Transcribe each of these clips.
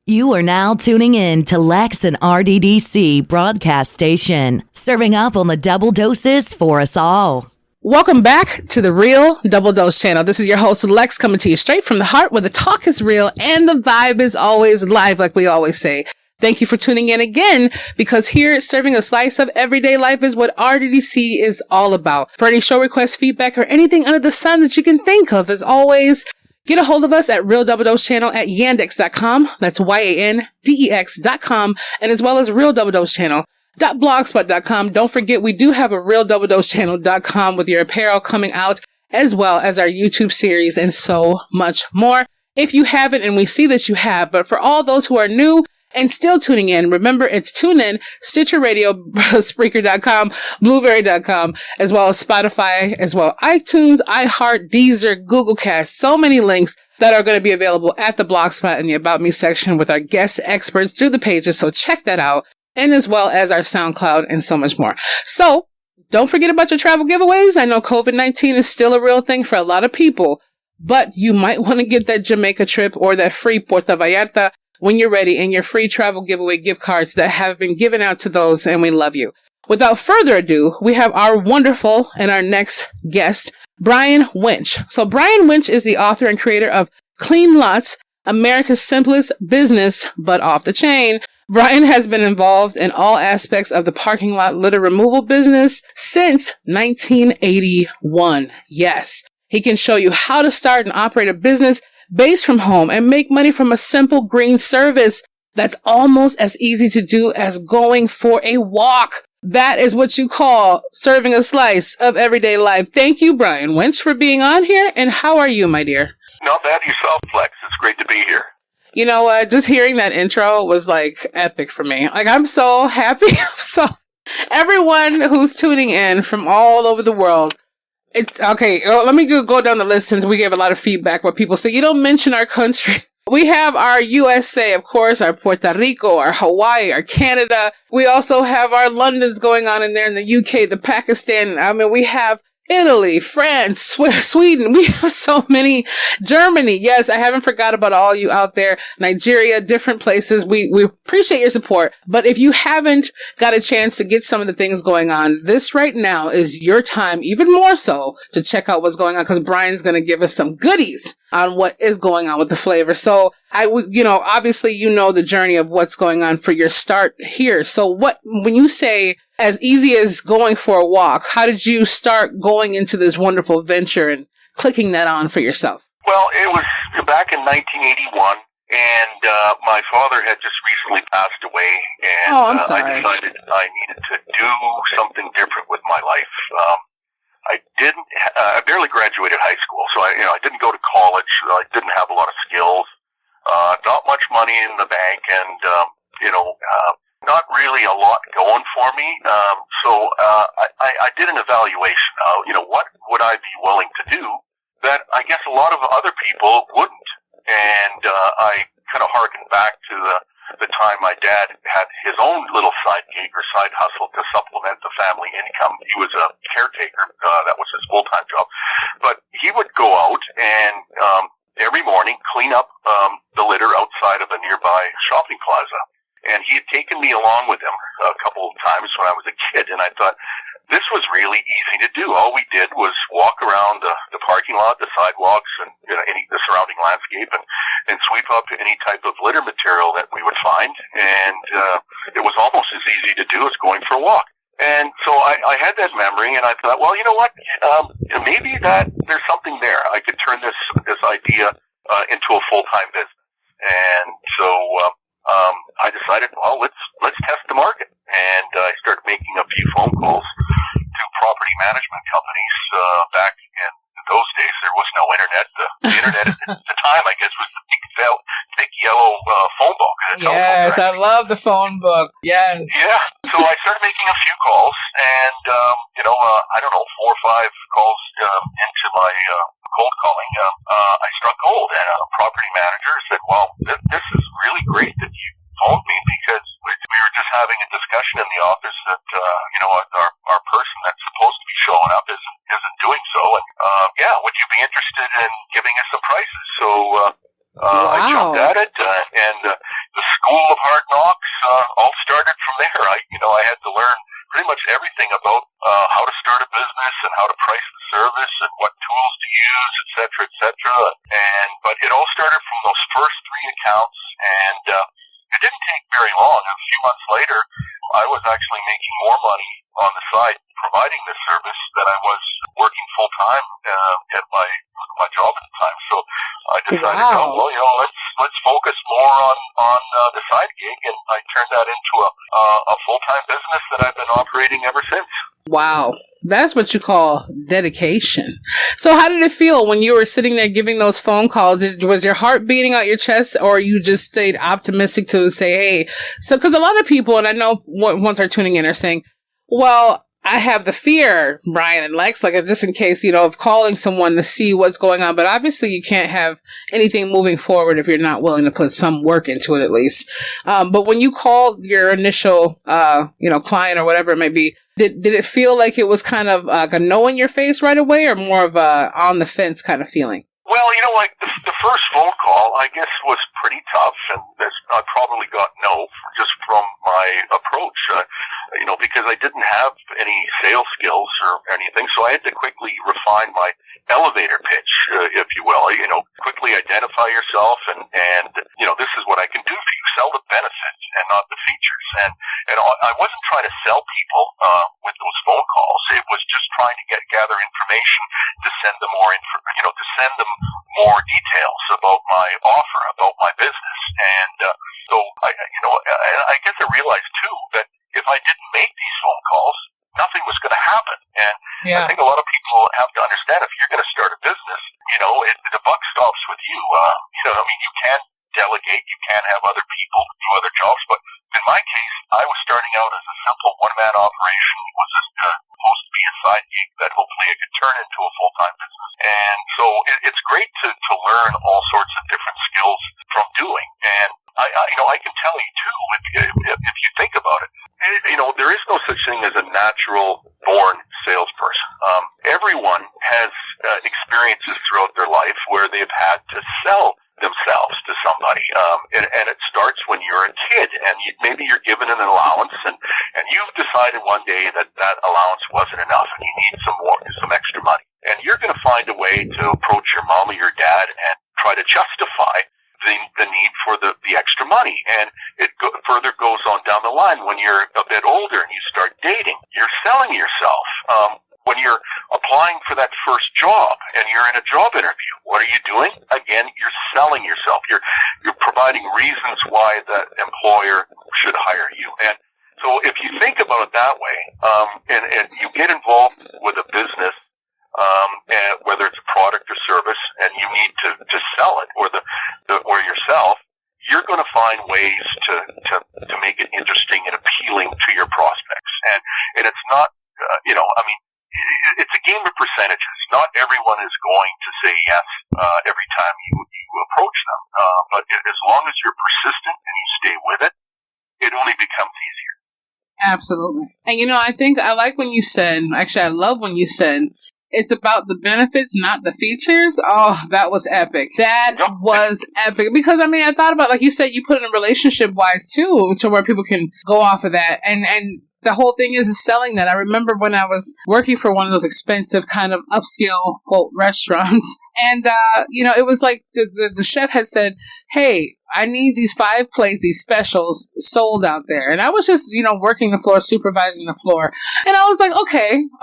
You are now tuning in to Lex and RDDC broadcast station, serving up on the double doses for us all. Welcome back to the Real Double Dose channel. This is your host, Lex, coming to you straight from the heart where the talk is real and the vibe is always live, like we always say. Thank you for tuning in again, because here, serving a slice of everyday life is what RDDC is all about. For any show requests, feedback, or anything under the sun that you can think of, as always, get a hold of us at Real Double Dose Channel at yandex.com. That's YANDEX.com. And as well as Real Double Dose Channel .blogspot.com. Don't forget, we do have a realdoubledosechannel.com with your apparel coming out, as well as our YouTube series and so much more. If you haven't, and we see that you have, but for all those who are new and still tuning in, remember, it's TuneIn, Stitcher Radio, Spreaker.com, Blueberry.com, as well as Spotify, as well iTunes, iHeart, Deezer, Google Cast. So many links that are going to be available at the Blogspot in the About Me section with our guest experts through the pages. So check that out. And as well as our SoundCloud and so much more. So don't forget about your travel giveaways. I know COVID-19 is still a real thing for a lot of people, but you might want to get that Jamaica trip or that free Puerto Vallarta when you're ready, and your free travel giveaway gift cards that have been given out to those, and we love you. Without further ado, we have our wonderful and our next guest, Brian Winch. So Brian Winch is the author and creator of Clean Lots, America's Simplest Business, but Off the Chain. Brian has been involved in all aspects of the parking lot litter removal business since 1981. Yes, he can show you how to start and operate a business based from home and make money from a simple green service that's almost as easy to do as going for a walk. That is what you call serving a slice of everyday life. Thank you, Brian Winch, for being on here. And how are you, my dear? Not bad yourself, Flex. It's great to be here. You know what? Just hearing that intro was like epic for me. Like, I'm so happy. Everyone who's tuning in from all over the world. It's okay. Let me go down the list, since we gave a lot of feedback where people say, you don't mention our country. We have our USA, of course, our Puerto Rico, our Hawaii, our Canada. We also have our Londons going on in there in the UK, the Pakistan. I mean, we have Italy, France, Sweden. We have so many. Germany. Yes, I haven't forgot about all you out there. Nigeria, different places. We appreciate your support. But if you haven't got a chance to get some of the things going on, this right now is your time, even more so, to check out what's going on, because Brian's going to give us some goodies on what is going on with the flavor. So obviously, the journey of what's going on for your start here. So when you say as easy as going for a walk, how did you start going into this wonderful venture and clicking that on for yourself? Well, it was back in 1981, and my father had just recently passed away, and I'm sorry. I decided I needed to do something different with my life. I barely graduated high school, so I didn't go to college. I didn't have a lot of skills, not much money in the bank, and not really a lot going for me. So I did an evaluation. What would I be willing to do that I guess a lot of other people wouldn't? And I kind of harkened back to the time my dad had his own little side gig or side hustle to supplement the family income. He was a caretaker. That was his full-time job. But he would go out and every morning clean up the litter outside of a nearby shopping plaza. And he had taken me along with him a couple of times when I was a kid, and I thought this was really easy to do. All we did was walk around the parking lot, the sidewalks, and the surrounding landscape, and sweep up any type of litter material that we would find. And it was almost as easy to do as going for a walk. And so I had that memory, and I thought, well, you know what? Maybe there's something there. I could turn this idea into a full-time business. And so I decided, well, let's test the market, and I started making a few phone calls to property management companies. Back in those days, there was no internet. The internet at the time, I guess, was the thick yellow phone book. Yes, I love the phone book. Yes. Yeah. So I started making a few calls, and I don't know, 4 or 5 calls into my cold calling. I struck gold, and a property manager said, "Well, this is really great that you phoned me, because we were just having a discussion in the office that our person that's supposed to be showing up isn't doing so, and would you be interested in giving us some prices?" So wow. I jumped at it, and the school of hard knocks all started from there. I had to learn pretty much everything about how to start a business and how to price the service and what tools to use, et cetera, et cetera. But it all started from those first 3 accounts, and it didn't take very long. A few months later, I was actually making more money on the side providing this service than I was working full time at my job at the time. So I decided, let's focus more on the side gig, and I turned that into a full time business that I've been operating ever since. Wow. That's what you call dedication. So how did it feel when you were sitting there giving those phone calls? Was your heart beating out your chest, or you just stayed optimistic to say, hey, so, because a lot of people, and I know once are tuning in, are saying, well, I have the fear, Brian and Lex, like just in case, of calling someone to see what's going on. But obviously you can't have anything moving forward if you're not willing to put some work into it at least. But when you called your initial, client or whatever it may be, did it feel like it was kind of like a no in your face right away, or more of a on the fence kind of feeling? Well, the first phone call, I guess, was pretty tough, and I probably got no just from my approach, because I didn't have any sales skills or anything, so I had to quickly refine my elevator pitch, if you will. Quickly identify yourself, and this is what I can do for you. Sell the benefits and not the features. And I wasn't trying to sell people with those phone calls. It was just trying to gather information to send them more details about my offer, about my business. And so I guess I realized too that if I didn't make these phone calls, nothing was going to happen. And I think a lot of people have to understand, if you're going to start a business, the buck stops with you. You can delegate, you can have other people do other jobs, but in my case, I was starting out as a simple one-man operation. It was just supposed to be a side gig that hopefully I could turn into a full-time business. And so it's great to learn all sorts of different skills from doing. And I can tell you too, if you think about it, there is no such thing as a natural born salesperson. Everyone has experiences throughout their life where they've had to sell themselves to somebody. And it starts when you're a kid, and maybe you're given an allowance, and you've decided one day that allowance wasn't enough and you need some extra money. And you're going to find a way to approach your mom or your dad and try to justify the need for the extra money. And it further goes on down the line when you're a bit older and you start dating. You're selling yourself. When you're applying for that first job and you're in a job interview, what are you doing? Again, you're selling yourself. You're providing reasons why the employer should hire you. And so if you think about it that way, and you get involved with a business, and whether it's a product or service, and you need to sell it or yourself, you're going to find ways to make it interesting and appealing to your prospects. And it's not, it's a game of percentages. Not everyone is going to say yes every time you approach them. But as long as you're persistent and you stay with it, it only becomes easier. Absolutely. And I like when you said, actually I love when you said, it's about the benefits, not the features. Oh, that was epic. That was epic. Because, I thought about, like you said, you put it in relationship-wise, too, to where people can go off of that. And the whole thing is selling that. I remember when I was working for one of those expensive kind of upscale, quote, restaurants. And, it was like the chef had said, hey, I need these 5 plates, these specials sold out there. And I was just, working the floor, supervising the floor. And I was like,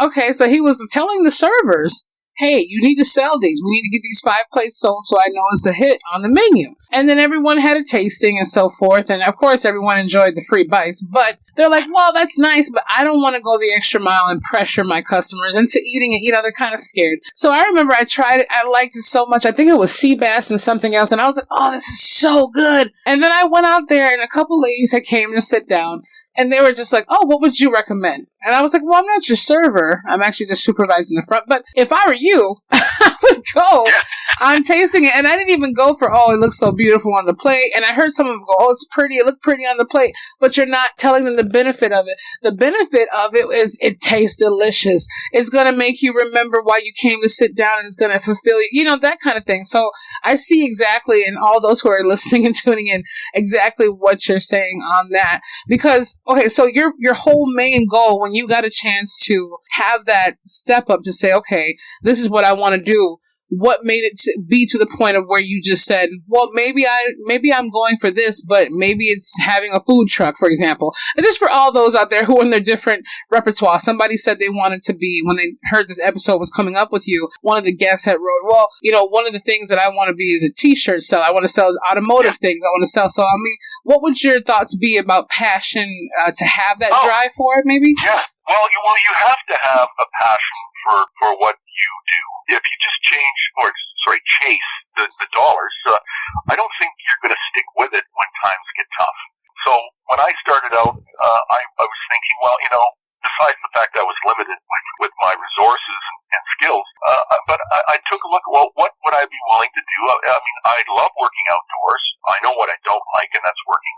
okay. So he was telling the servers, hey, you need to sell these. We need to get these 5 plates sold so I know it's a hit on the menu. And then everyone had a tasting and so forth. And of course, everyone enjoyed the free bites. But they're like, well, that's nice, but I don't want to go the extra mile and pressure my customers into eating it. They're kind of scared. So I remember I tried it. I liked it so much. I think it was sea bass and something else. And I was like, oh, this is so good. And then I went out there and a couple ladies had came to sit down. And they were just like, oh, what would you recommend? And I was like, well, I'm not your server. I'm actually just supervising the front. But if I were you, I would go. I'm tasting it. And I didn't even go for, oh, it looks so beautiful on the plate. And I heard some of them go, oh, it's pretty. It looked pretty on the plate. But you're not telling them the benefit of it. The benefit of it is it tastes delicious. It's going to make you remember why you came to sit down, and it's going to fulfill you. You know, that kind of thing. So I see exactly, and all those who are listening and tuning in, exactly what you're saying on that. Because, okay, so your whole main goal when you got a chance to have that step up to say, okay, this is what I want to do, what made it be to the point of where you just said, well, maybe I'm going for this, but maybe it's having a food truck, for example. And just for all those out there who are in their different repertoire, somebody said they wanted to be, when they heard this episode was coming up with you, one of the guests had wrote, well, you know, one of the things that I want to be is a t-shirt seller. I want to sell automotive things. I want to sell. So, I mean, what would your thoughts be about passion to have that drive for it, maybe? Yeah. Well, you have to have a passion for what you do. If you just chase the dollars, I don't think you're going to stick with it when times get tough. So when I started out, I was thinking, well, you know, besides the fact I was limited with my resources and skills, but I took a look at, well, what would I be willing to do? I mean, I love working outdoors. I know what I don't like, and that's working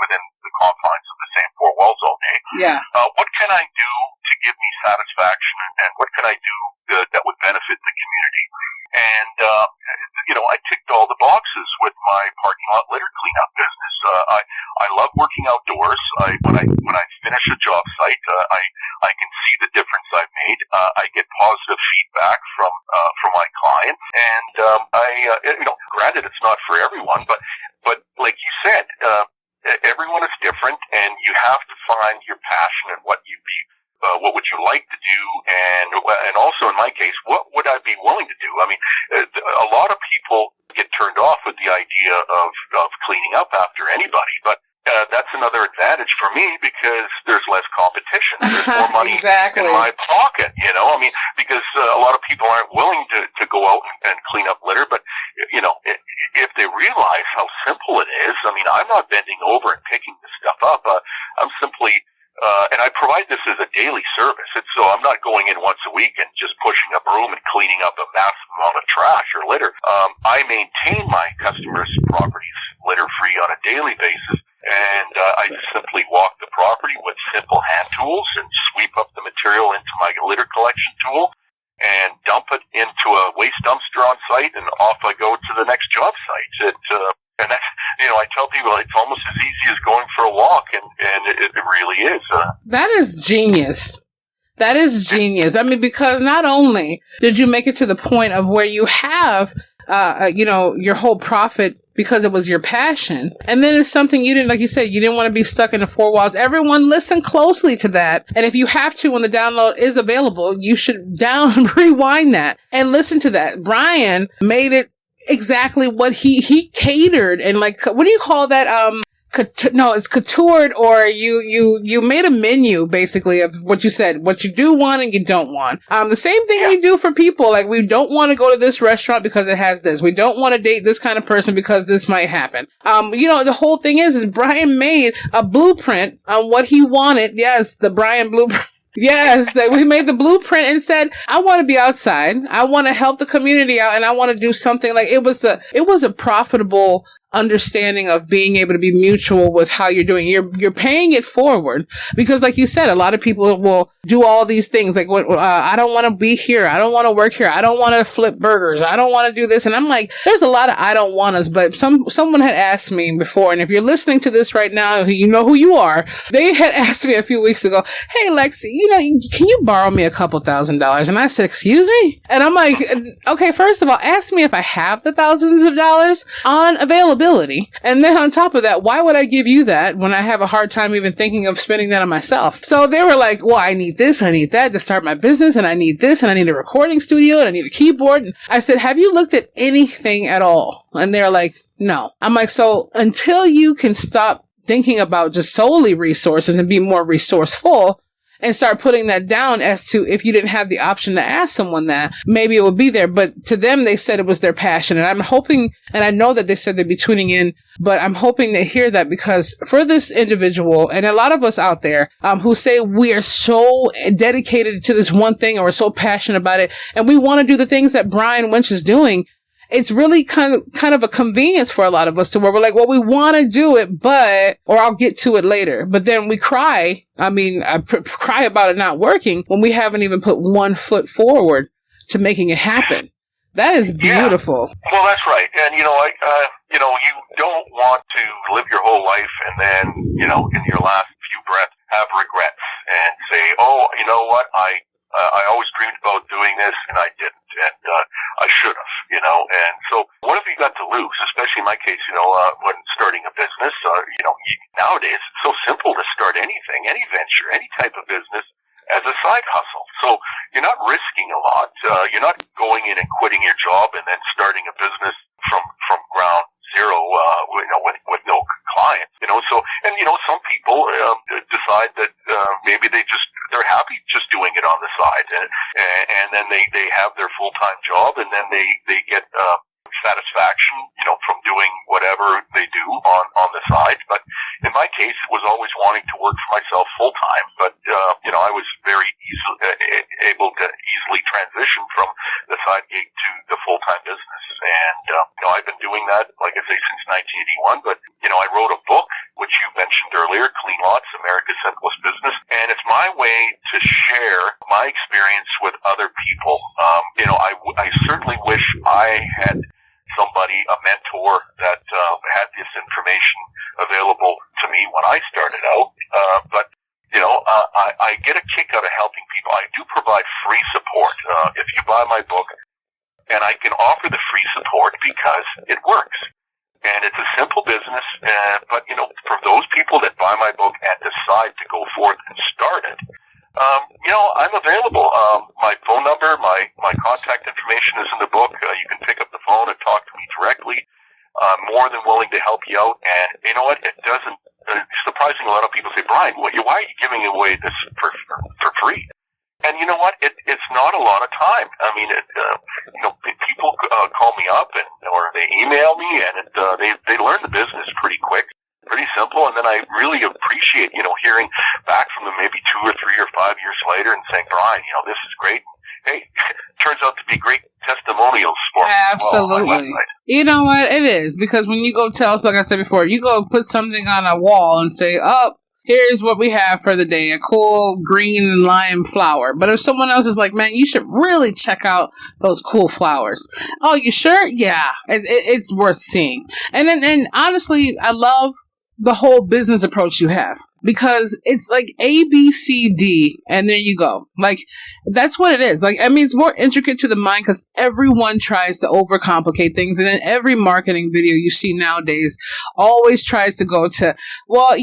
within the confines of the same four walls all day. Yeah. What can I do to give me satisfaction, and what can I do that would benefit the community? And, you know, I ticked all the boxes with my parking lot litter cleanup business. I love working outdoors. When I finish a job site, I can see the difference I've made. I get positive feedback from my clients, and you know, granted, it's not for everyone, but like you said, everyone is different, and you have to find your passion and what would you like to do, and also in my case, what would I be willing to do? I mean, a lot of people get turned off with the idea of cleaning up after anybody, but that's another advantage for me because there's less competition. There's more money exactly. in my pocket, you know? I mean, because a lot of people aren't willing to go out and clean up litter, but, you know, if they realize how simple it is, I mean, I'm not bending over and picking this stuff up. I'm simply, and I provide this as a daily service. So I'm not going in once a week and just pushing a broom and cleaning up a massive amount of trash or litter. I maintain my customers' properties litter-free on a daily basis. And I just simply walk the property with simple hand tools and sweep up the material into my litter collection tool and dump it into a waste dumpster on site, and off I go to the next job site. And that's, you know, I tell people it's almost as easy as going for a walk, and it really is. That is genius. That is genius. I mean, because not only did you make it to the point of where you have, you know, your whole profit because it was your passion. And then it's something you didn't, like you said, you didn't want to be stuck in the four walls. Everyone listen closely to that. And if you have to, when the download is available, you should rewind that and listen to that. Brian made it exactly what he catered. And like, what do you call that? No, it's coutoured, or you made a menu basically of what you said, what you do want and you don't want. The same thing we do for people. Like, we don't want to go to this restaurant because it has this. We don't want to date this kind of person because this might happen. You know, the whole thing is Brian made a blueprint on what he wanted. Yes, the Brian blueprint. Yes, we made the blueprint and said, I want to be outside. I want to help the community out, and I want to do something. Like, it was a profitable understanding of being able to be mutual with how you're doing. You're paying it forward because, like you said, a lot of people will do all these things. Like, I don't want to be here. I don't want to work here. I don't want to flip burgers. I don't want to do this. And I'm like, there's a lot of I don't want us. But someone had asked me before, and if you're listening to this right now, you know who you are. They had asked me a few weeks ago, hey, Lexi, you know, can you borrow me a couple $1,000s? And I said, excuse me? And I'm like, okay, first of all, ask me if I have the thousands of dollars on availability. And then on top of that, why would I give you that when I have a hard time even thinking of spending that on myself? So they were like, well, I need this, I need that to start my business, and I need this, and I need a recording studio, and I need a keyboard. And I said, have you looked at anything at all? And they're like, no. I'm like, so until you can stop thinking about just solely resources and be more resourceful, and start putting that down as to if you didn't have the option to ask someone that, maybe it would be there. But to them, they said it was their passion. And I'm hoping, and I know that they said they'd be tuning in, but I'm hoping they hear that, because for this individual and a lot of us out there who say we are so dedicated to this one thing, or we're so passionate about it, and we want to do the things that Brian Winch is doing, it's really kind of a convenience for a lot of us to where we're like, well, we want to do it, or I'll get to it later. But then we cry. I mean, cry about it not working when we haven't even put one foot forward to making it happen. That is beautiful. Yeah. Well, that's right. And, you don't want to live your whole life and then, in your last few breaths, have regrets and say, oh, you know what? I always dreamed about doing this and I didn't. And I should have, and so what have you got to lose? Especially in my case, when starting a business, nowadays it's so simple to start anything, any venture, any type of business as a side hustle. So you're not risking a lot. You're not going in and quitting your job and then starting a business from ground zero, with no clients, so, and, some people, decide that, maybe they're happy just doing it on the side, and then they have their full-time job, and then they get, satisfaction, from doing whatever they do on the side. But in my case, it was always wanting to work for myself full-time, but, I was very able to easily transition from the side gig to the full-time business. And, I've been doing that, like I say, since 1981, but, I wrote a book, which you mentioned earlier, Clean Lots, America's Simplest Business, and it's my way to share my experience with other people. I certainly wish I had somebody, a mentor that had this information available to me when I started out, but I get a kick out of helping people. I do provide free support. If you buy my book, and I can offer the free support because it works. And it's a simple business, but, for those people that buy my book and decide to go forth and start it, I'm available. My phone number, my contact information is in the book. You can pick up the phone and talk to me directly. I'm more than willing to help you out. And you know what? It doesn't, surprisingly, a lot of people say, Brian, why are you giving away this for free? And you know what? It's not a lot of time. I mean, people call me up or they email me, and they learn the business pretty quick, pretty simple. And then I really appreciate, hearing back from them maybe 2 or 3 or 5 years later and saying, Brian, this is great. Hey, turns out to be great testimonials for me. Absolutely. You know what? It is, because when you go tell, like I said before, you go put something on a wall and say, here's what we have for the day, a cool green and lime flower. But if someone else is like, man, you should really check out those cool flowers. Oh, you sure? Yeah, it's worth seeing. And honestly, I love the whole business approach you have, because it's like A, B, C, D, and there you go. Like, that's what it is. Like, I mean, it's more intricate to the mind because everyone tries to overcomplicate things. And then every marketing video you see nowadays always tries to go to, well,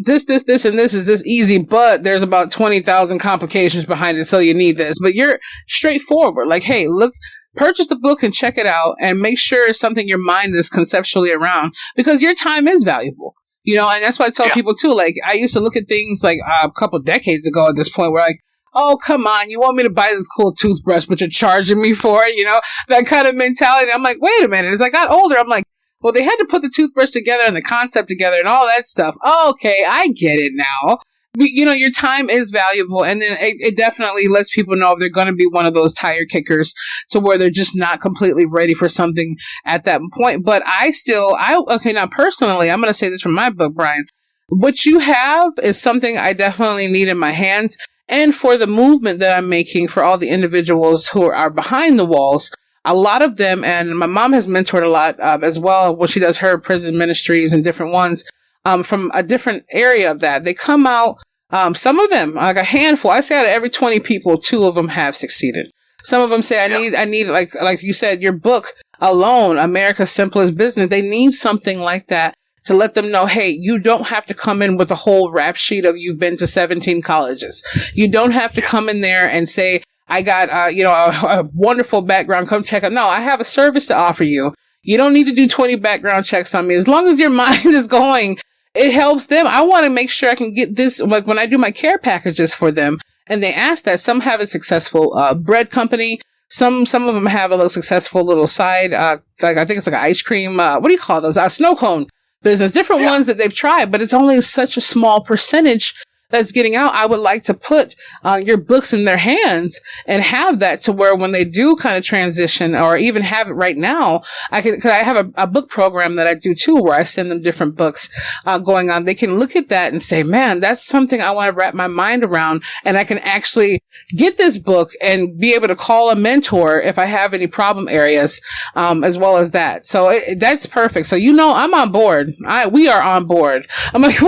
this, and this is this easy, but there's about 20,000 complications behind it. So you need this, but you're straightforward. Like, hey, look, purchase the book and check it out and make sure it's something your mind is conceptually around, because your time is valuable. And that's why I tell people too, like, I used to look at things like a couple decades ago at this point where like, oh, come on, you want me to buy this cool toothbrush, but you're charging me for it, that kind of mentality. I'm like, wait a minute. As I got older, I'm like, well, they had to put the toothbrush together and the concept together and all that stuff. Oh, okay, I get it now. Your time is valuable, and then it definitely lets people know if they're going to be one of those tire kickers to where they're just not completely ready for something at that point. But now personally, I'm going to say this from my book, Brian. What you have is something I definitely need in my hands, and for the movement that I'm making for all the individuals who are behind the walls. A lot of them, and my mom has mentored a lot as well when she does her prison ministries and different ones. From a different area of that. They come out, some of them, like a handful, I say out of every 20 people, 2 of them have succeeded. Some of them say, I need, like you said, your book alone, America's Simplest Business, they need something like that to let them know, hey, you don't have to come in with a whole rap sheet of you've been to 17 colleges. You don't have to come in there and say, I got, a wonderful background, come check out. No, I have a service to offer you. You don't need to do 20 background checks on me. As long as your mind is going it helps them. I want to make sure I can get this, like when I do my care packages for them, and they ask that. Some have a successful bread company. Some of them have a little successful little side, like I think it's like an ice cream. What do you call those? Snow cone business. Different ones that they've tried, but it's only such a small percentage that's getting out. I would like to put your books in their hands and have that to where when they do kind of transition, or even have it right now, cause I have a book program that I do too, where I send them different books going on. They can look at that and say, man, that's something I want to wrap my mind around, and I can actually get this book and be able to call a mentor if I have any problem areas, as well as that. So that's perfect. So, I'm on board. We are on board. I'm like,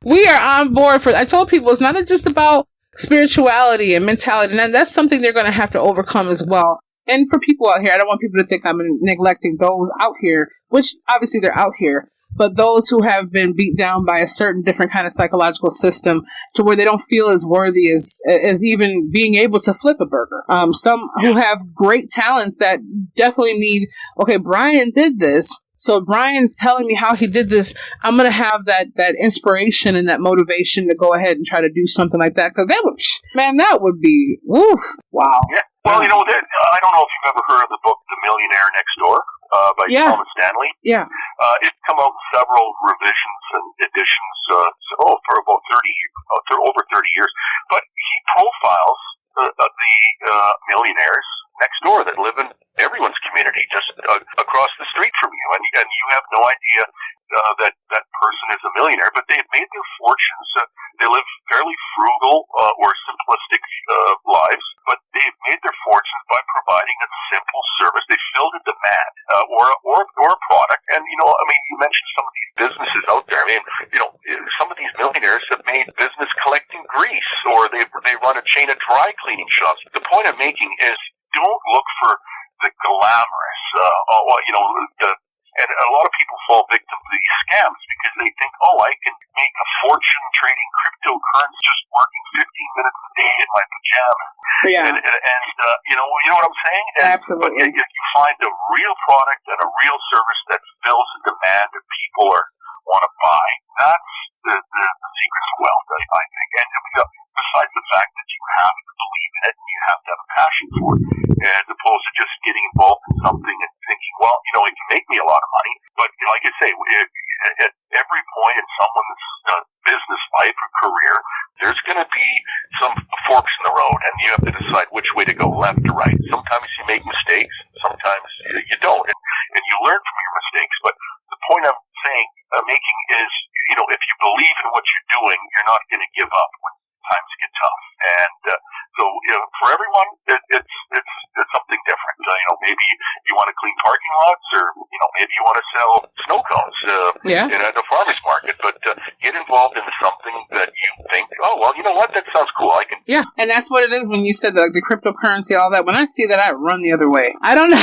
we are on board I told people it's not just about spirituality and mentality, and that's something they're going to have to overcome as well. And for people out here, I don't want people to think I'm neglecting those out here, which obviously they're out here, but those who have been beat down by a certain different kind of psychological system to where they don't feel as worthy as even being able to flip a burger. Some who have great talents that definitely need, okay, Brian did this. So Brian's telling me how he did this. I'm going to have that inspiration and that motivation to go ahead and try to do something like that. Cause that would be, woof, wow. Yeah. Well, I don't know if you've ever heard of the book, The Millionaire Next Door, by Thomas Stanley. Yeah. It's come out in several revisions and editions, for about over 30 years. But he profiles the millionaires next door that live in everyone's community, just across the street from you, and you have no idea that person is a millionaire, but they've made their fortunes. They live fairly frugal or simplistic lives, but they've made their fortunes by providing a simple service. They filled a demand or a product, and you mentioned some of these businesses out there. Some of these millionaires have made business collecting grease, or they run a chain of dry cleaning shops. The point I'm making is, don't look for the glamorous, and a lot of people fall victim to these scams because they think, I can make a fortune trading cryptocurrency just working 15 minutes a day in my pajamas. Yeah. And you know what I'm saying? Absolutely. But if you find a real product and a real service that fills a demand that people want to buy, that's the secret to wealth, I think. And besides the fact that you have to believe in it and you have to have a passion for it, as opposed to just getting involved in something and thinking, it can make me a lot of money. But like I say, at every point in someone's business life or career, there's going to be some forks in the road, and you have to decide which way to go, left or right. Sometimes you make mistakes, sometimes you don't, and you learn from your mistakes. But the point I'm making is, if you believe in what you're doing, you're not going to give up when times get tough. And so for everyone, it's something different. Maybe you want to clean parking lots, or maybe you want to sell snow cones at the farmers market. But get involved in something that you think, you know what, that sounds cool. I can. Yeah, and that's what it is when you said the cryptocurrency, all that. When I see that, I run the other way. I don't know.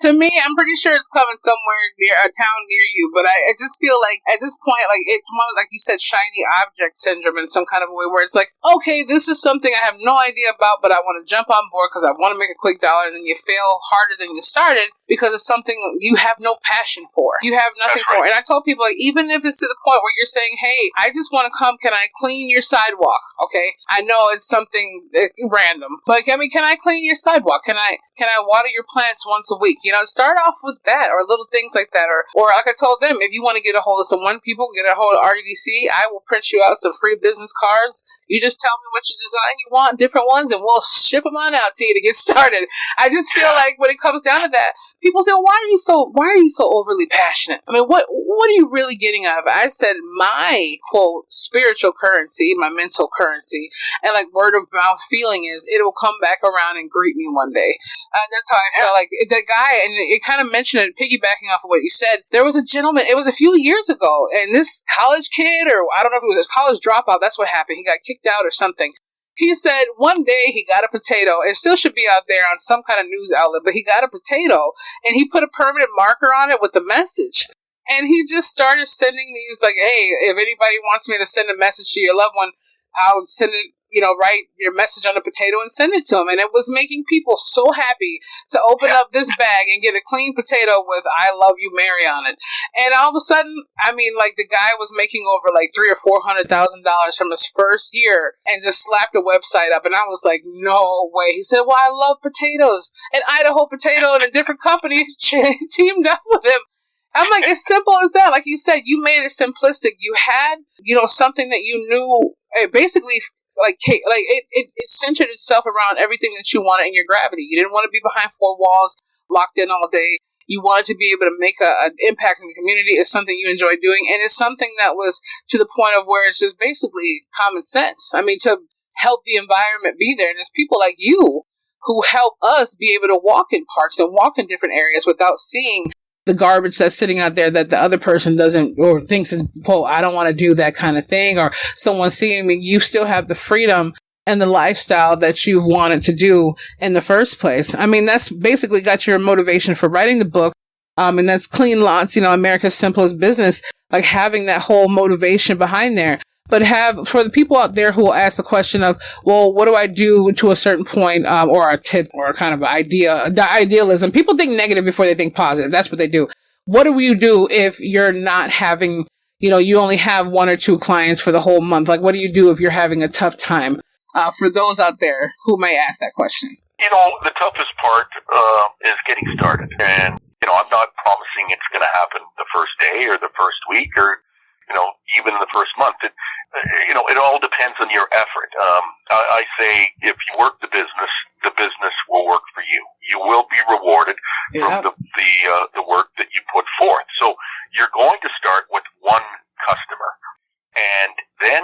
To me, I'm pretty sure it's coming somewhere near a town near you. But I just feel like at this point, like it's one, like you said, shiny object syndrome in some kind of a way where it's like, okay, this is something I have no idea about, but I want to jump on board because I want to make a quick dollar, and then you fail harder than you started because it's something you have no passion for. You have nothing for. And I told people, like, even if it's to the point where you're saying, hey, I just want to come, can I clean your sidewalk? Okay, I know it's something random, but can I clean your sidewalk? Can I water your plants once a week? Start off with that, or little things like that, or like I told them, if you want to get a hold of someone, people get a hold of RDC. I will print you out some free business cards. You just tell me what design you want, different ones, and we'll ship them on out to you to get started. I just feel like when it comes down to that, people say, why are you so overly passionate? I mean, what are you really getting out of it? I said my, quote, spiritual currency, my mental currency, and like word of mouth feeling is it will come back around and greet me one day. That's how I feel like the guy, and it kind of mentioned it, piggybacking off of what you said, there was a gentleman, it was a few years ago, and this college kid, or I don't know if it was a college dropout, that's what happened. He got kicked out or something. He said one day he got a potato. It still should be out there on some kind of news outlet, but he got a potato and he put a permanent marker on it with the message. And he just started sending these like, hey, if anybody wants me to send a message to your loved one, I'll send it, write your message on a potato and send it to them. And it was making people so happy to open up this bag and get a clean potato with "I love you, Mary" on it. And all of a sudden, the guy was making over like $300,000 or $400,000 from his first year and just slapped a website up. And I was like, no way. He said, "Well, I love potatoes." And Idaho Potato and a different company teamed up with him. I'm like, as simple as that. Like you said, you made it simplistic. You had, something that you knew, basically, it centered itself around everything that you wanted in your gravity. You didn't want to be behind four walls, locked in all day. You wanted to be able to make an impact in the community. It's something you enjoy doing, and it's something that was to the point of where it's just basically common sense. To help the environment be there, and it's people like you who help us be able to walk in parks and walk in different areas without seeing the garbage that's sitting out there that the other person doesn't or thinks is, I don't want to do that kind of thing, or someone seeing me. You still have the freedom and the lifestyle that you've wanted to do in the first place. That's basically got your motivation for writing the book. And that's Clean Lots, America's Simplest Business, like having that whole motivation behind there. But for the people out there who will ask the question of, well, what do I do to a certain point, or a tip or kind of idea, the idealism. People think negative before they think positive. That's what they do. What do you do if you're not having, you only have one or two clients for the whole month? Like, what do you do if you're having a tough time? For those out there who may ask that question. The toughest part is getting started. And, I'm not promising it's going to happen the first day or the first week or, even in the first month. It all depends on your effort. I say if you work the business will work for you. You will be rewarded from the work that you put forth. So you're going to start with one customer. And then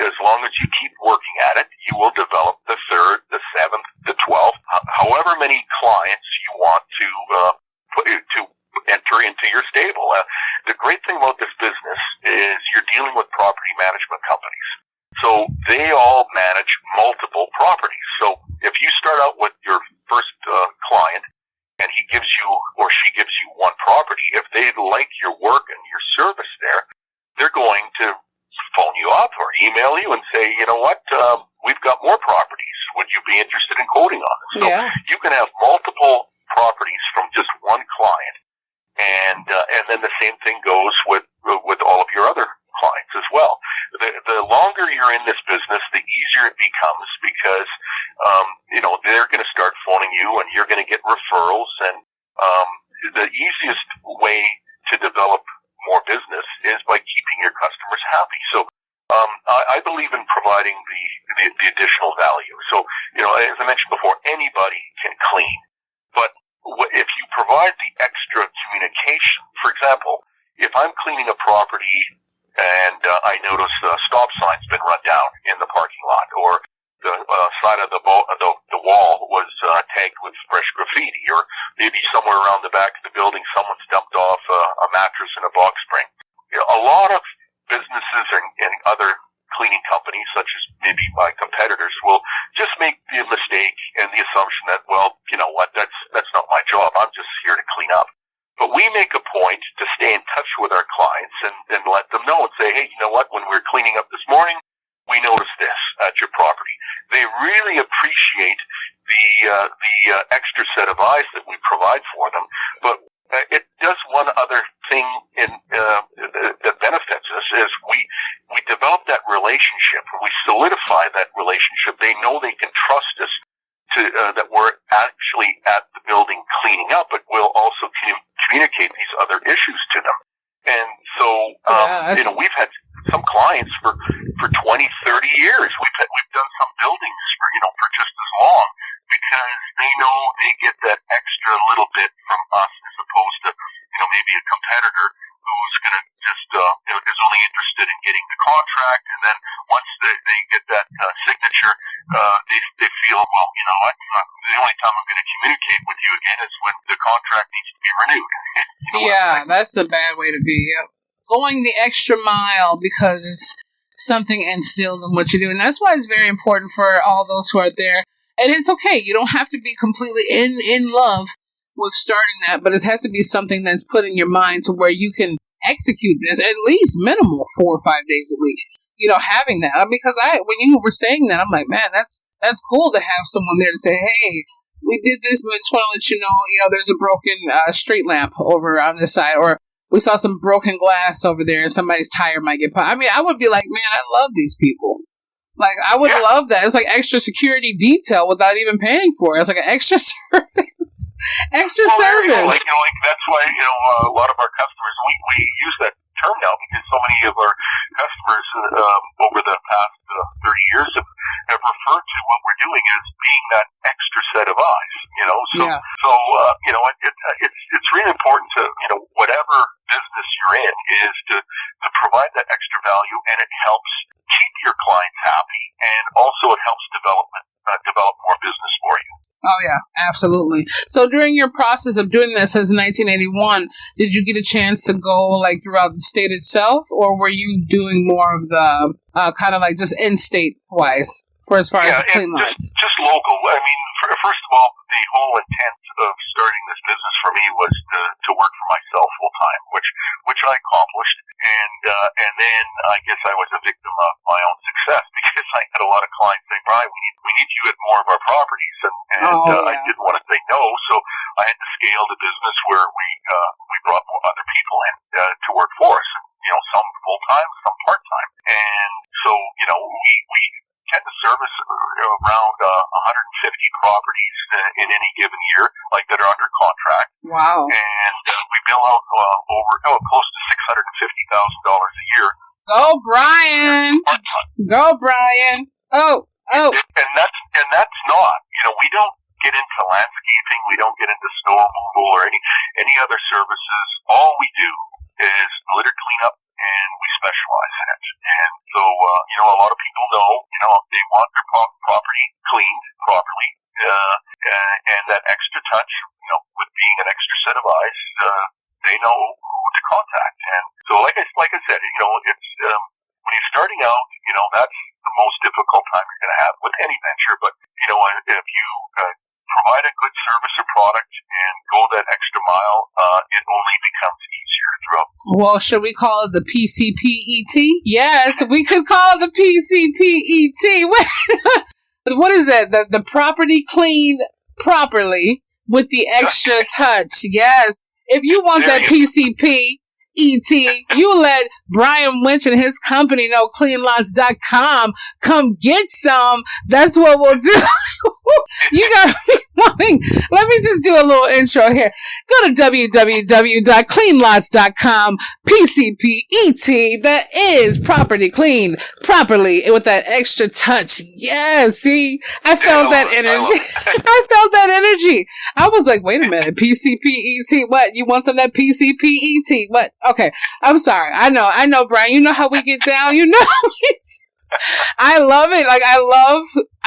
as long as you keep working at it, you will develop the third, the seventh, the 12th, however many clients you want to enter into your stable. The great thing about this business is you're dealing with property management companies. So they all manage multiple properties. So if you start out with your first client and he gives you or she gives you one property, if they like your work and your service there, they're going to phone you up or email you and say, we've got more properties. Would you be interested in quoting on it? So you can have multiple properties from just one client. And then the same thing goes with all of your other clients as well. The longer you're in this business, the easier it becomes because, they're going to start phoning you and you're going to get referrals. And the easiest way to develop more business is by keeping your customers happy. So I believe in providing the additional value. So, as I mentioned before, anybody can clean. But if you provide the extra communication, for example, if I'm cleaning a property and I notice a stop sign's been run down in the parking lot, or the side of the wall was tagged with fresh graffiti, or maybe somewhere around the back of the building someone's dumped off a mattress in a box spring. A lot of businesses and other cleaning companies, such as maybe my competitors, will just make the mistake and the assumption that, well, you know what, that's not my job. I'm just here to clean up. But we make a point to stay in touch with our clients and let them know and say, hey, you know what, when we're cleaning up this morning, we noticed this at your property. They really appreciate the extra set of eyes that we provide for them. But it does one other thing that benefits us is we develop that relationship. We solidify that relationship. They know they can trust us that we're actually at the building cleaning up, but we'll also communicate these other issues to them. And so, we've had some clients for 20, 30 years. We've done some buildings for just as long because they know they get that extra little bit from us as opposed to, maybe a competitor who's going to just, is only interested in getting the contract. And then once they get that signature, they feel, well, you know what, the only time I'm going to communicate with you again is when the contract needs to be renewed. That's a bad way to be. Going the extra mile because it's something instilled in what you do. And that's why it's very important for all those who are there. And it's okay. You don't have to be completely in love with starting that, but it has to be something that's put in your mind to where you can execute this at least minimal 4 or 5 days a week. having that. Because when you were saying that, I'm like, man, that's cool to have someone there to say, hey, we did this, but I just want to let you know, there's a broken street lamp over on this side, or we saw some broken glass over there and somebody's tire might get popped. I mean, I would be like, man, I love these people. Like, I would love that. It's like extra security detail without even paying for it. It's like an extra service. Extra service. Like that's why, a lot of our customers, we use that term now because so many of our customers over the past 30 years have referred to what we're doing as being that extra set of eyes, it's really important to, whatever business you're in is to provide that extra value, and it helps keep your clients happy, and also it helps develop more business for you. Oh, yeah, absolutely. So during your process of doing this since 1981, did you get a chance to go like throughout the state itself, or were you doing more of the kind of like just in-state wise for as far as the clean lines? Just local. I mean, first of all, the whole intent of starting this business for me was to work for myself full time, which I accomplished, and then I guess I was a victim of my own success because I had a lot of clients saying, "Brian, we need you at more of our properties," and I didn't want to say no, so I had to scale the business where we brought more other people in to work for us, and some full time, some part time, and so we tend to service around 150 properties in any given year, like that are under contract. Wow! And we bill out over close to $650,000 a year. Go, Brian! Go, Brian! Oh! And that's not. We don't get into landscaping. We don't get into snow removal or any other services. All we do is litter cleanup, and we specialize in it. And so, a lot of people know, they want their property cleaned properly, and that extra touch, with being an extra set of eyes, they know who to contact. And so, like I said, it's when you're starting out, that's the most difficult time you're going to have with any venture. But if you provide a good service or product and go that extra mile, it only becomes easier throughout. Well, should we call it the PCPET? Yes, we could call it the PCPET. What is that? The property cleaned properly with the extra touch. Yes. If you want that PCPET, you let Brian Winch and his company know, cleanlots.com. Come get some. That's what we'll do. You got me wanting. Let me just do a little intro here. Go to www.cleanlots.com. PCPET. That is property cleaned properly with that extra touch. Yeah, see? I felt that energy. I felt that energy. I was like, wait a minute. PCPET. What? You want some of that PCPET? What? Okay. I'm sorry. I know, Brian. You know how we get down. I love it. Like,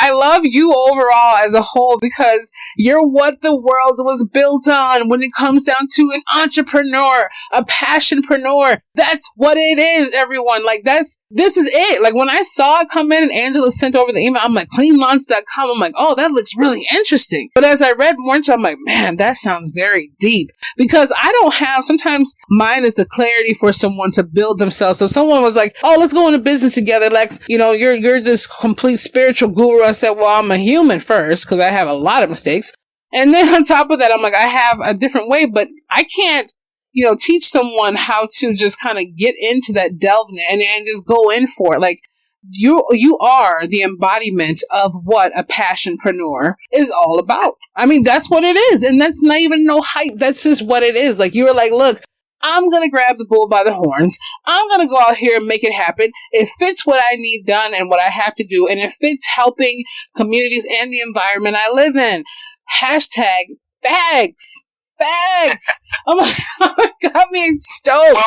I love you overall as a whole, because you're what the world was built on when it comes down to an entrepreneur, a passionpreneur. That's what it is, everyone. Like, this is it. Like, when I saw it come in and Angela sent over the email, I'm like, cleanlaunch.com. I'm like, oh, that looks really interesting. But as I read more into it, I'm like, man, that sounds very deep, because I don't have, sometimes mine is the clarity for someone to build themselves. So if someone was like, oh, let's go into business together, Lex, you're this complete spiritual guru. I said, well, I'm a human first, because I have a lot of mistakes. And then on top of that, I'm like, I have a different way, but I can't, teach someone how to just kind of get into that delve and just go in for it. Like, you are the embodiment of what a passionpreneur is all about. I mean, that's what it is. And that's not even no hype. That's just what it is. Like, you were like, look, I'm going to grab the bull by the horns. I'm going to go out here and make it happen. It fits what I need done and what I have to do. And it fits helping communities and the environment I live in. Hashtag facts. Oh my God, got me stoked. Well,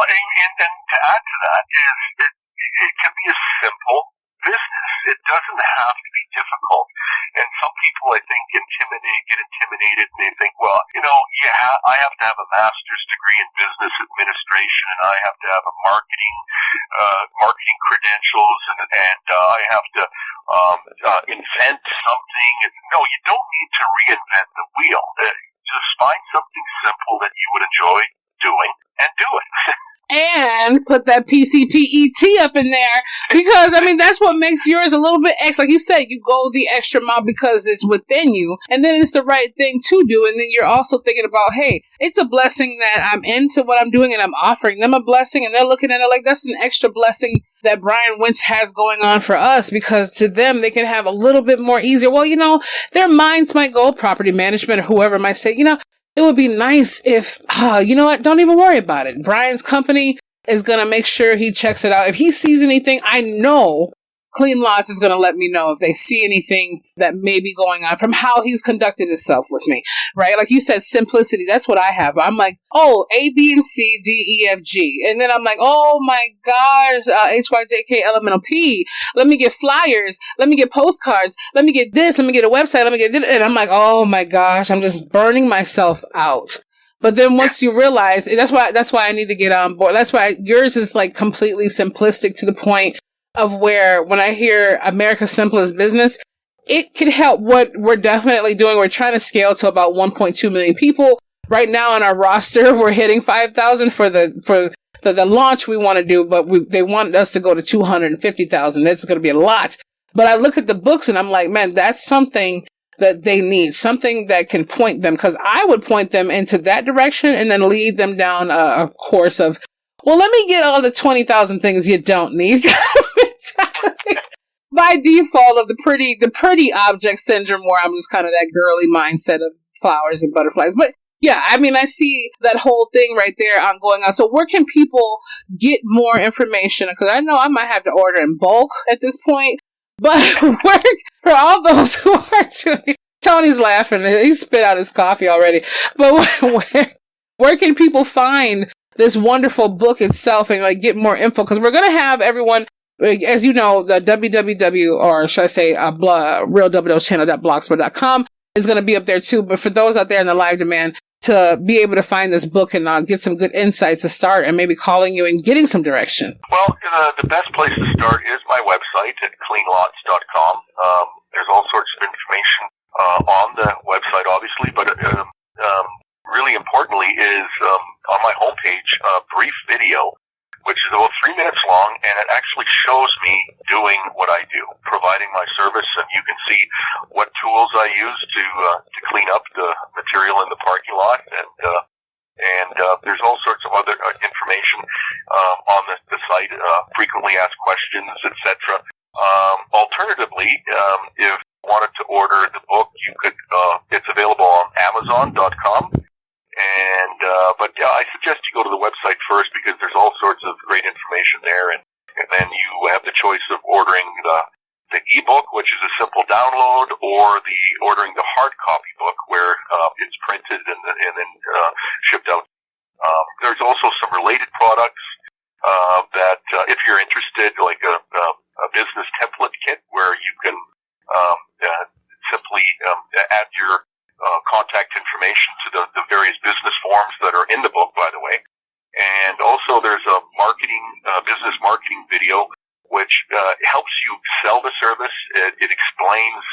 and to add to that is it can be a simple business. It doesn't have to be difficult. And some people, I think, get intimidated, and they think, well, I have to have a master's degree in business administration, and I have to have a marketing credentials, and I have to invent something. No, you don't need to reinvent the wheel. Just find something simple that you would enjoy doing and do it. and put that PCPET up in there because, I mean, that's what makes yours a little bit extra. Like you said, you go the extra mile because it's within you, and then it's the right thing to do. And then you're also thinking about, hey, it's a blessing that I'm into what I'm doing and I'm offering them a blessing, and they're looking at it like that's an extra blessing that Brian Winch has going on for us, because to them, they can have a little bit more easier. Well, their minds might go, property management or whoever might say, it would be nice if, you know what, don't even worry about it. Brian's company is going to make sure he checks it out. If he sees anything, I know Clean Lots is going to let me know if they see anything that may be going on from how he's conducted himself with me, right? Like you said, simplicity. That's what I have. I'm like, oh, A, B, and C, D, E, F, G. And then I'm like, oh my gosh, H, Y, J, K, L, M, N, O, P. Let me get flyers. Let me get postcards. Let me get this. Let me get a website. Let me get this. And I'm like, oh my gosh, I'm just burning myself out. But then once you realize, that's why I need to get on board. That's why yours is like completely simplistic to the point of where when I hear America's Simplest Business, it can help what we're definitely doing. We're trying to scale to about 1.2 million people. Right now on our roster, we're hitting 5,000 for the launch we want to do, but they want us to go to 250,000. That's going to be a lot. But I look at the books and I'm like, man, that's something that they need, something that can point them, because I would point them into that direction and then lead them down a course of, well, let me get all the 20,000 things you don't need. By default of the pretty object syndrome, where I'm just kind of that girly mindset of flowers and butterflies. But yeah, I mean, I see that whole thing right there on going on. So where can people get more information? Because I know I might have to order in bulk at this point. But where, for all those who are tuning, Tony's laughing. He spit out his coffee already. But where can people find this wonderful book itself and like get more info? Because we're going to have everyone, as you know, the www, or should I say, realdoubledosechannel.blogspot.com is going to be up there too. But for those out there in the live demand, to be able to find this book and get some good insights to start and maybe calling you and getting some direction? Well, the best place to start is my website at cleanlots.com. There's all sorts of information on the website, obviously, but really importantly is on my homepage a brief video, which is about 3 minutes long, and it actually shows me doing what I do, providing my service, and you can see what tools I use to clean up the material in the parking lot, and there's all sorts of other information on the site, frequently asked questions, etc. Alternatively, if you wanted to order the book, you could. It's available on Amazon.com. But yeah, I suggest you go to the website first because there's all sorts of great information there, and then you have the choice of ordering the ebook, which is a simple download, or ordering the hard copy book where it's printed and then shipped out. There's also some related products that if you're interested, like a business template kit where you can simply add your contact information to the various business forms that are in the book, by the way. And also there's a business marketing video, which helps you sell the service. It explains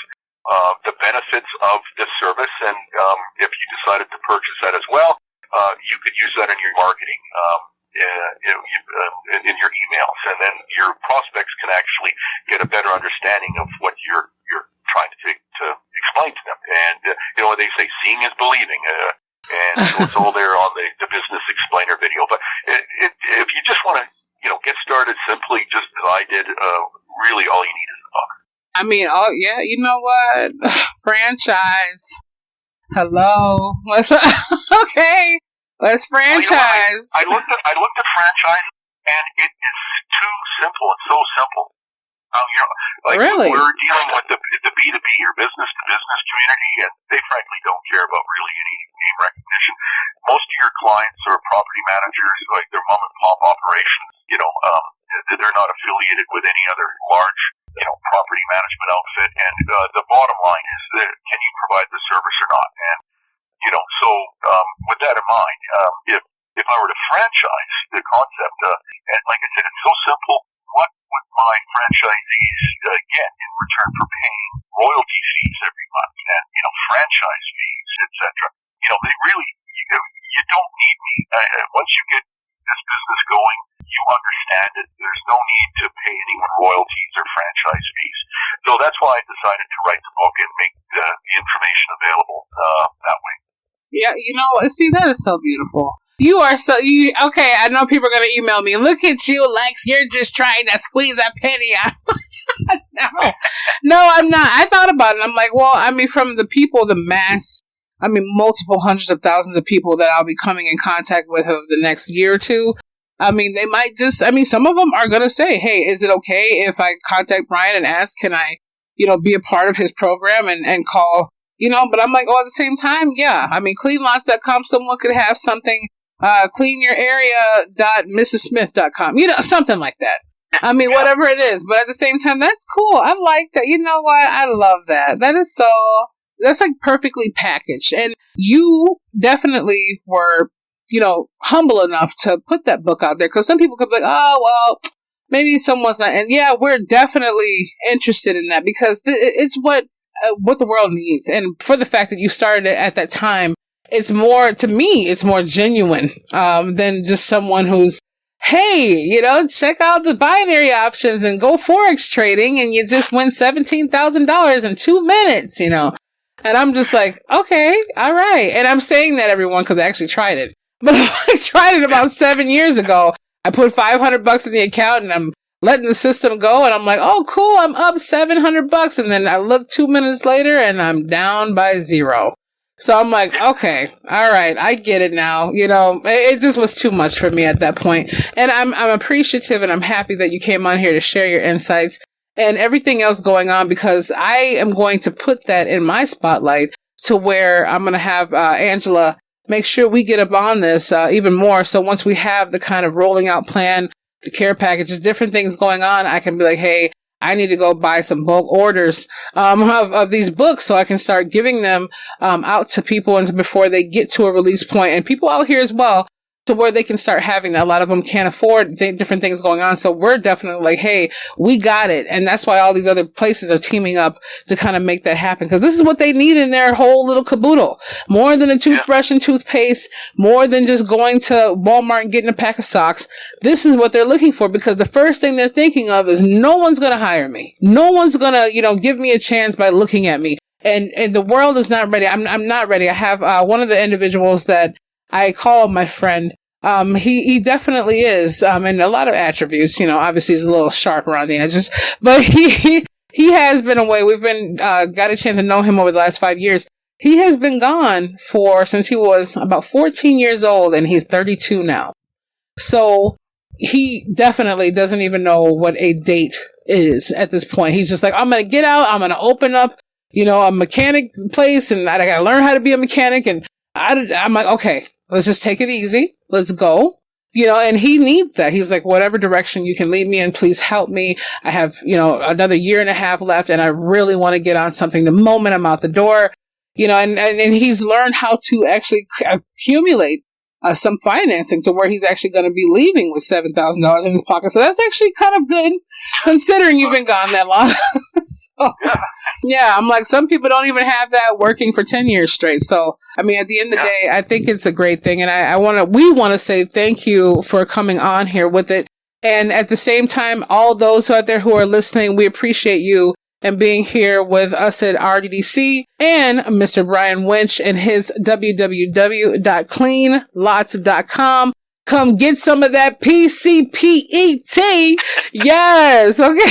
the benefits of this service, and if you decided to purchase that as well, you could use that in your marketing, in your emails, and then your prospects can actually get a better understanding of what you're trying to explain to them. And they say seeing is believing, and so it's all there on the business explainer video. But if you just want to get started simply, just as I did, really all you need is a book. I mean, oh yeah, you know what? Franchise. Hello. Okay. Let's franchise. I looked at franchise, and it is too simple. It's so simple. Really? We're dealing with the B2B or business-to-business community, and they frankly don't care about really any name recognition. Most of your clients are property managers, like they're mom-and-pop operations. They're not affiliated with any other large, property management outfit. And the bottom line is that can you provide the service or not? And so with that in mind, if I were to franchise the concept, and like I said, it's so simple. What would my franchisees get in return for paying royalty fees every month and franchise fees, etc.? They really you don't need me. Once you get this business going, there's no need to pay anyone royalties or franchise fees. So that's why I decided to write the book and make the information available that way. Yeah, see, that is so beautiful. You are okay, I know people are going to email me. Look at you, Lex. You're just trying to squeeze a penny out. No, I'm not. I thought about it. I'm like, well, I mean, from the people, the mass, I mean, multiple hundreds of thousands of people that I'll be coming in contact with over the next year or two. I mean, they might just, some of them are going to say, hey, is it okay if I contact Brian and ask, can I, be a part of his program and call, but I'm like, oh, at the same time, yeah. I mean, cleanlots.com, someone could have something, cleanyourarea.mrssmith.com, something like that. I mean, whatever it is. But at the same time, that's cool. I like that. You know what? I love that. That's like perfectly packaged. And you definitely were, humble enough to put that book out there. Because some people could be like, oh, well, maybe someone's not. And yeah, we're definitely interested in that because it's what the world needs. And for the fact that you started it at that time, it's more, to me, it's more genuine than just someone who's, hey, check out the binary options and go Forex trading and you just win $17,000 in 2 minutes, And I'm just like, okay, all right. And I'm saying that, everyone, because I actually tried it. But I tried it about 7 years ago. I put $500 in the account and I'm letting the system go. And I'm like, oh, cool, I'm up $700. And then I look 2 minutes later and I'm down by 0. So I'm like, okay, all right, I get it now. It just was too much for me at that point. And I'm appreciative and I'm happy that you came on here to share your insights and everything else going on, because I am going to put that in my spotlight to where I'm going to have Angela make sure we get up on this even more. So once we have the kind of rolling out plan, the care packages, different things going on, I can be like, hey, I need to go buy some bulk orders of these books so I can start giving them out to people and before they get to a release point. And people out here as well, to where they can start having that. A lot of them can't afford different things going on. So we're definitely like, hey, we got it. And that's why all these other places are teaming up to kind of make that happen. Because this is what they need in their whole little caboodle. More than a toothbrush and toothpaste, more than just going to Walmart and getting a pack of socks. This is what they're looking for, because the first thing they're thinking of is no one's going to hire me. No one's going to, give me a chance by looking at me. And the world is not ready. I'm not ready. I have one of the individuals that I call my friend. He definitely is, and a lot of attributes, obviously he's a little sharp around the edges, but he has been away. We've been, got a chance to know him over the last 5 years. He has been gone since he was about 14 years old, and he's 32 now. So he definitely doesn't even know what a date is at this point. He's just like, I'm going to get out. I'm going to open up, a mechanic place, and I got to learn how to be a mechanic. And I'm like, okay, let's just take it easy. Let's go. And he needs that. He's like, whatever direction you can lead me in, please help me. I have, another 1.5 years left, and I really want to get on something the moment I'm out the door. And he's learned how to actually accumulate some financing to where he's actually going to be leaving with $7,000 in his pocket. So that's actually kind of good, considering you've been gone that long. So, yeah, I'm like, some people don't even have that working for 10 years straight. So, I mean, at the end of the day, I think it's a great thing. And we want to say thank you for coming on here with it. And at the same time, all those out there who are listening, we appreciate you and being here with us at RDDC and Mr. Brian Winch and his www.cleanlots.com. Come get some of that PCPET. Yes. Okay.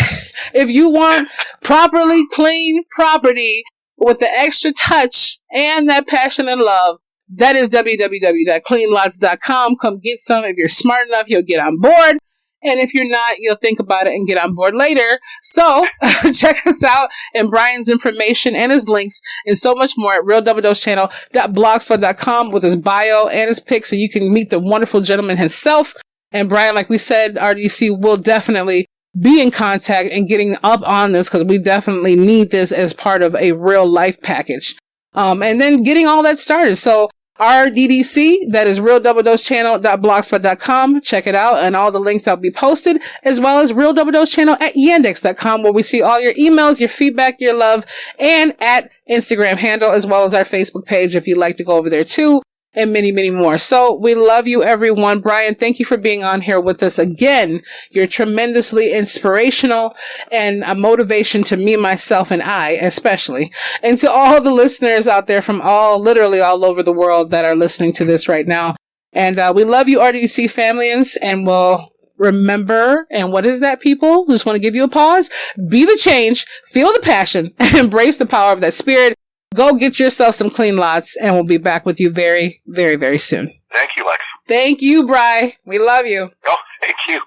If you want properly clean property with the extra touch and that passion and love, that is www.cleanlots.com. Come get some. If you're smart enough, you'll get on board. And if you're not, you'll think about it and get on board later. So check us out and Brian's information and his links and so much more at realdoubledosechannel.blogspot.com with his bio and his pics, so you can meet the wonderful gentleman himself. And Brian, like we said, RDC will definitely be in contact and getting up on this, because we definitely need this as part of a real life package. And then getting all that started. So RDDC, that is realdoubledosechannel.blogspot.com. Check it out, and all the links that'll be posted, as well as Real Double Dose Channel at yandex.com, where we see all your emails, your feedback, your love, and at Instagram handle, as well as our Facebook page if you'd like to go over there too and many, many more. So we love you, everyone. Brian, thank you for being on here with us again. You're tremendously inspirational and a motivation to me, myself, and I, especially. And to all the listeners out there from literally all over the world that are listening to this right now. And we love you, RDDC familians, and we'll remember, and what is that, people? Just want to give you a pause. Be the change, feel the passion, and embrace the power of that spirit. Go get yourself some clean lots, and we'll be back with you very, very, very soon. Thank you, Lex. Thank you, Bri. We love you. Oh, thank you.